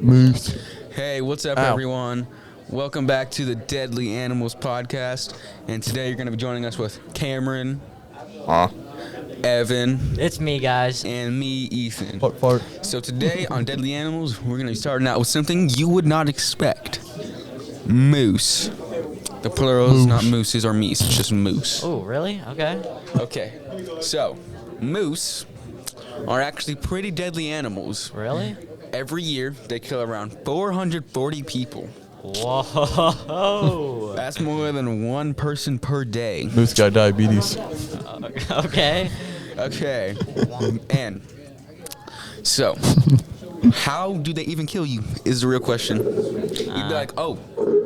Moose. Hey, what's up, Ow. everyone? Welcome back to the Deadly Animals podcast. And today you're going to be joining us with Cameron, Evan, It's me, guys. and me, Ethan. Fart. So today on Deadly Animals, we're going to be starting out with something you would not expect. Moose. The plural is not mooses or meese, it's just moose. Oh, really? Okay. Okay, so moose are actually pretty deadly animals. Really? Every year, they kill around 440 people. Whoa. That's more than one person per day. Moose got diabetes. Okay. Okay. And so, how do they even kill you is the real question. You'd be like, oh,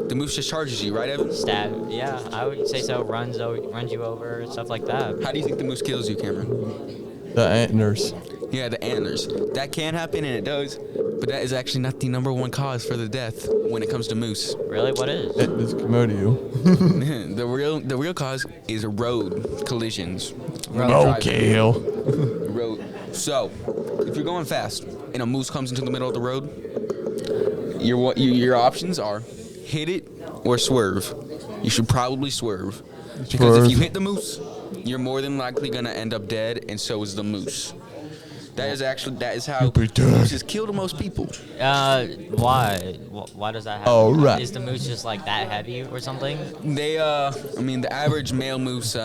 the moose just charges you, right, Evan? Stab. Yeah, I would say so. Runs you over, stuff like that. How do you think the moose kills you, Cameron? The antlers. Yeah, the antlers. That can happen, and it does, but that is actually not the number one cause for the death when it comes to moose. Really? What is? It is Komodo. the real cause is road collisions. Okay, hell. Road. So, if you're going fast and a moose comes into the middle of the road, your options are hit it or swerve. You should probably swerve because if you hit the moose, you're more than likely gonna end up dead, and so is the moose. That is how You'll be dead. mooses kill the most people. Why? Why does that happen? All right. Is the moose just like that heavy or something? They, the average male moose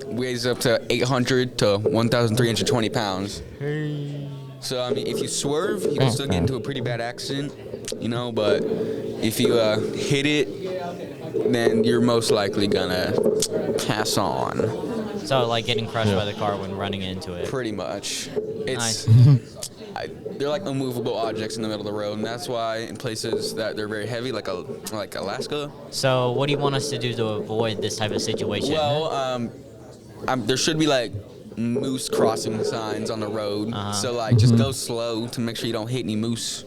weighs up to 800 to 1,320 pounds. So, if you swerve, you can still get into a pretty bad accident, but if you hit it, then you're most likely gonna pass on. So, like getting crushed by the car when running into it. Pretty much. It's Nice. they're like immovable objects in the middle of the road, and that's why in places that they're very heavy, like Alaska. So, what do you want us to do to avoid this type of situation? Well, there should be like moose crossing signs on the road, so Uh-huh. just go slow to make sure you don't hit any moose,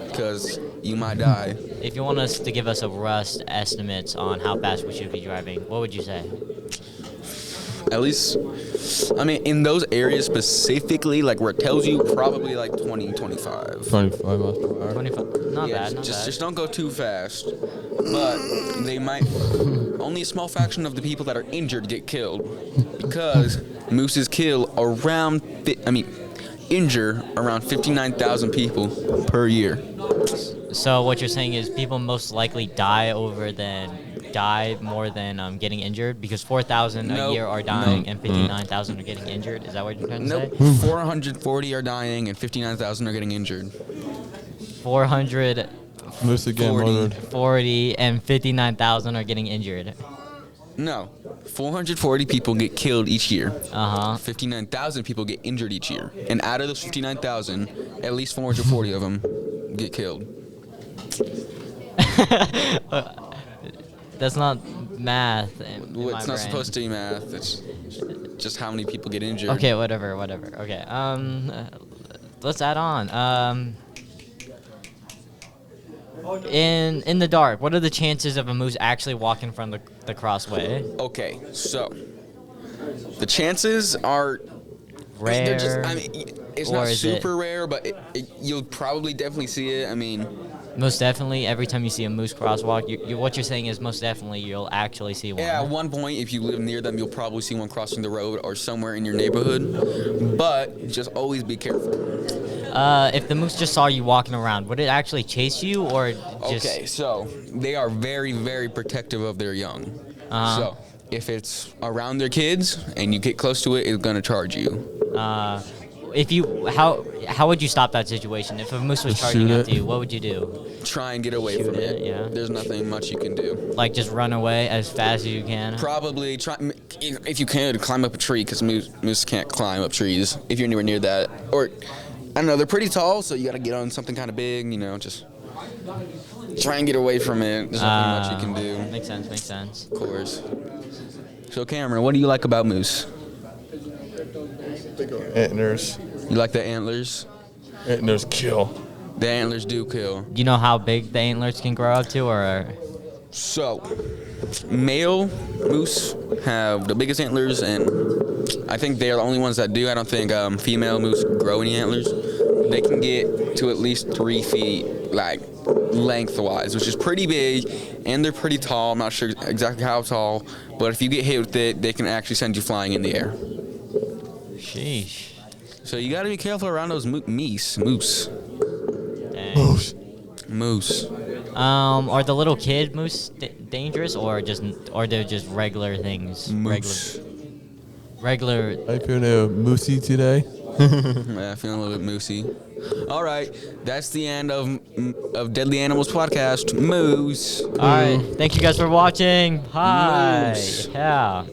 because you might die. If you want us to give us a rough estimates on how fast we should be driving, what would you say? At least, in those areas specifically, like where it tells you, probably like 20, 25. 25 miles per hour. 25. Not Yeah, bad. Not bad. just don't go too fast. But they might. Only a small fraction of the people that are injured get killed, because mooses kill around. Injure around 59,000 people per year. So what you're saying is people most likely die more than getting injured, because 4,000 a Nope. year are dying and 59,000 are getting injured. Is that what you're trying to say? 440 are dying and 59,000 are getting injured. 440 Moose again murdered. and 59,000 are getting injured. No, 440 people get killed each year. 59,000 people get injured each year. And out of those 59,000, at least 440 of them get killed. That's not math. Well, it's not supposed to be math. It's just how many people get injured. Okay, whatever. Okay. Let's add on. In the dark, what are the chances of a moose actually walking from the crossway? Okay, so the chances are Rare. they're just, it's or not is it- super rare, but you'll probably definitely see it. Most definitely, every time you see a moose crosswalk, what you're saying is most definitely you'll actually see one. Yeah, at one point, if you live near them, you'll probably see one crossing the road or somewhere in your neighborhood. But just always be careful. If the moose just saw you walking around, would it actually chase you or just... Okay, so they are very, very protective of their young. So if it's around their kids and you get close to it, it's gonna charge you. How would you stop that situation? If a moose was Just charging shoot after it. you, what would you do? Try and get away Shoot from it, it. yeah. There's nothing much you can do. Like just run away as fast as you can? Probably try, if you can, climb up a tree, because moose can't climb up trees if you're anywhere near that. Or, I don't know, they're pretty tall, so you gotta get on something kind of big, just try and get away from it. There's nothing much you can do. Makes sense. Of course. So Cameron, what do you like about moose? Antlers. You like the antlers? Antlers kill. The antlers do kill. Do you know how big the antlers can grow up to, or? So, male moose have the biggest antlers, and I think they are the only ones that do. I don't think female moose grow any antlers. they can get to at least 3 feet, like lengthwise, which is pretty big, and they're pretty tall. I'm not sure exactly how tall, but if you get hit with it, they can actually send you flying in the air. Sheesh. So you got to be careful around those moose. Dang. Moose. Are the little kid moose dangerous, or they're just regular things? Moose. Regular. I feeling moosey today. Yeah, feeling a little bit moosey. All right, that's the end of Deadly Animals podcast. Moose. All right. Thank you guys for watching. Hi. Moose. Yeah.